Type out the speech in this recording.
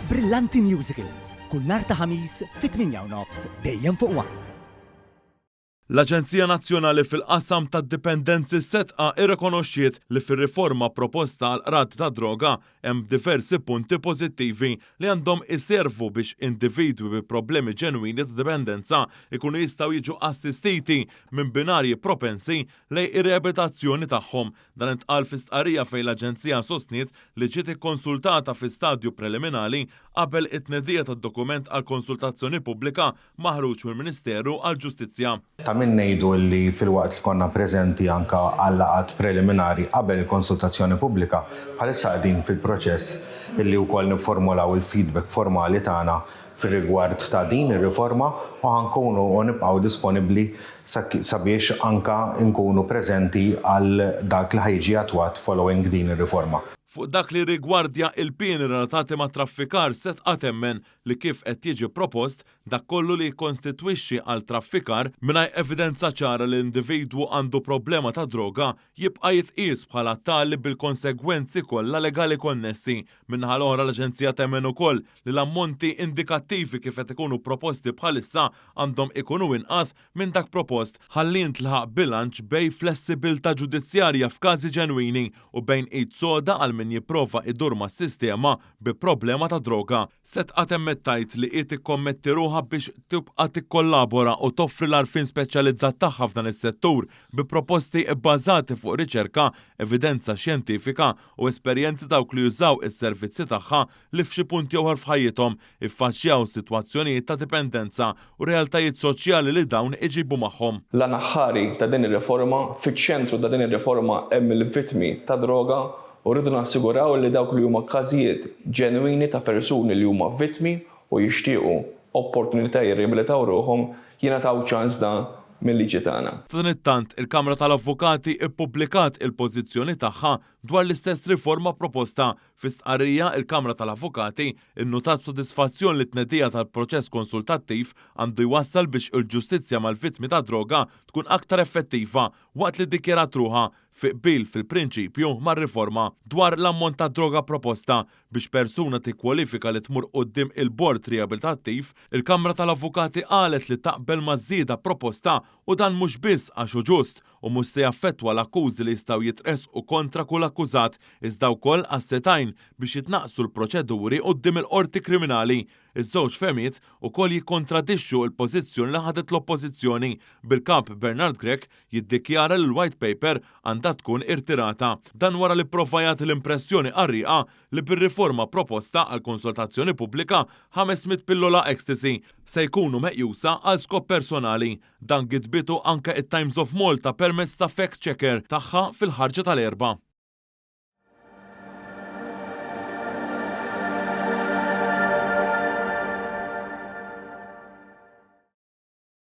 Brillanti Musicals, kull nhar ta' ħamis fit-8:30 dejjem fuq One. L-Aġenzija Nazzjonali fil-qasam tad-dipendenzi setqa irrikonoxxiet li fir-riforma proposta għal qrati ta' droga hemm diversi punti pożittivi li għandhom iservu biex individwi bi problemi ġenwini ta' dipendenza ikunu jistgħu jiġu assistiti minn binarji propensi lejn ir-reabilitazzjoni tagħhom. Dan intqal fi stqarrija fejn l-Aġenzija sostniet li ġiet ikkonsultata fi stadju preliminari qabel it-tnedija tad-dokument għal konsultazzjoni pubblika maħruġ mill-Ministeru għall-Ġustizzja. Min ngħidu li fil-waqt li konna preżenti anka għal laqgħat preliminari qabel il-konsultazzjoni pubblika bħalissa qegħdin fil-proċess illi wkoll nifformulaw il-feedback formali tagħna fir-rigward ta' din ir-riforma u ħankunu nibqgħu disponibbli sabiex anka nkunu preżenti għal dak li ħajġi attwat following din ir-riforma. Fuq dak li rigwardja il-pieni relatati ma' traffikar setqa temmen li kif qed jiġi propost dak kollu li jikkonstitwixxi għal traffikar mingħajr evidenza ċara li l-individwu għandu problema ta' droga jibqa' jitqies bħala tali bil-konsegwenzi kollha legali konnessi. Minnaħa l-oħra l-Aġenzija temmen ukoll li l-ammonti indikattivi kif qed ikunu proposti bħalissa għandhom ikunu inqas minn dak propost ħalli ntlaħaq bilanċ bejn flessibilità ġudizzjarja f'każi ġenwini u bejn id soda għal min jipprova idur mas-sistema bi problema ta' droga. Setqa temmet tajt li qiegħed tikkommetti ruħha biex tibqa' tikkollabora u toffri l-arfin speċjalizzat tagħha f'dan is-settur bi proposti bbażati fuq riċerka, evidenza xjentifika u esperjenzi dawk li jużaw is-servizzi tagħha li f'xi punti oħra f'ħajjithom iffaċċjaw sitwazzjonijiet ta' dipendenza u realtajiet soċjali li dawn iġibu magħhom. L-anaħħari ta' din ir-riforma, fiċ-ċentru ta' din ir-riforma hemm il-vittmi ta' droga u rridu nassiguraw li dawk li huma każijiet ġenwini ta' persuni li huma vittmi u jixtiequ opportunità jirriabilitaw ruħhom jingħataw ċans da mill-liġi tagħna. F'dan it-tant, il-Kamra tal-Avukati ippubblikat il-pożizzjoni tagħha dwar l-istess riforma proposta. Fi stqarrija il-Kamra tal-Avukati innutat sodisfazzjon li t-tnedija tal-proċess konsultattiv għandu jwassal biex il-ġustizzja mal-vittmi ta' droga tkun aktar effettiva waqt li ddikjarat ruħha fi qbil fil-prinċipju mar-riforma dwar l-ammont ta' droga proposta biex persuna tikkwalifika li tmur quddiem il-bord riabilitattiv, il-Kamra tal-Avukati qalet li taqbel maż-żieda proposta u dan mhux biss għax hu ġust u mhux se jaffettwa l-akkużi li jistgħu jitresqu kontra kull akkużat iżda wkoll assetajn biex jitnaqqsu l-proċeduri quddiem il-qorti kriminali. Iż-żewġ fehmiet ukoll jikkontradixxu l-pożizzjoni li ħadet l-Oppożizzjoni bil-kap Bernard Grech jiddikjara li l-White Paper għandha tkun irtirata. Dan wara li pprova jagħti l-impressjoni qarrieqa li bir-riforma proposta għal konsultazzjoni pubblika 500 pillola ecstasy se jkunu meqjusa għal skop personali. Dan gidbitu anke it-Times of Malta permezz ta' fact checker tagħha fil-ħarġa tal-erba'.